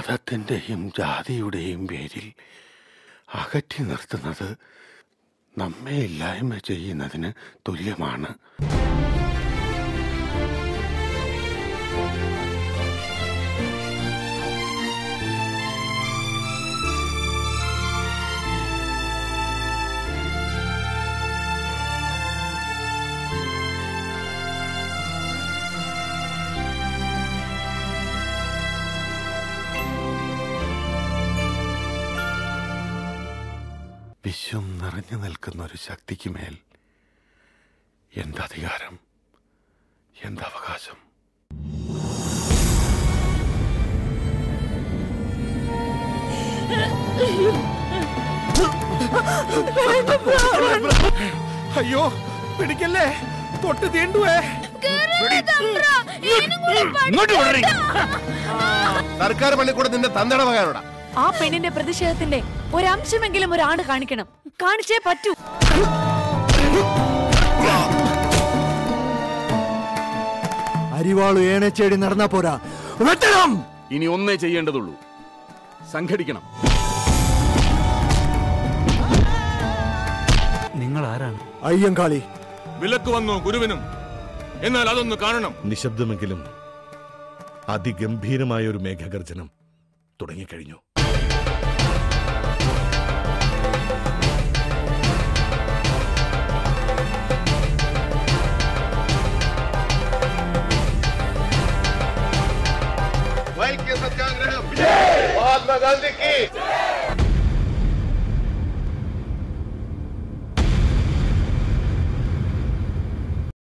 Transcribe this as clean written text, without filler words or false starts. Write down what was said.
മതത്തിൻ്റെയും ജാതിയുടെയും പേരിൽ അകറ്റി നിർത്തുന്നത് നമ്മെ ഇല്ലായ്മ ചെയ്യുന്നതിന് തുല്യമാണ്. വിശ്വം നിറഞ്ഞു നിൽക്കുന്ന ഒരു ശക്തിക്ക് മേൽ എന്തധികാരം, എന്തവകാശം? അയ്യോ പിടിക്കല്ലേ, തൊട്ട് തീണ്ടുവേ. സർക്കാർ പള്ളിക്കൂടത്തിന്റെ തന്തട വകാനോടാ. ആ പെണ്ണിന്റെ പ്രതിഷേധത്തിന്റെ ഒരംശമെങ്കിലും ഒരാണ് കാണിക്കണം. കാണിച്ചേ പറ്റൂ. അരിവാളു ഏണച്ചേടി നടന്നാ പോരാ, വെട്ടണം. ഇനി ഒന്നേ ചെയ്യേണ്ടതുള്ളൂ, സംഘടിക്കണം. നിങ്ങൾ ആരാണ്? അയ്യങ്കാളി. വിലക്ക് വന്നു ഗുരുവിനും, എന്നാൽ അതൊന്ന് കാണണം. നിശബ്ദമെങ്കിലും അതിഗംഭീരമായ ഒരു മേഘഗർജനം തുടങ്ങിക്കഴിഞ്ഞു. സത്യാഗ്രഹം മഹാത്മാഗാന്ധിക്ക്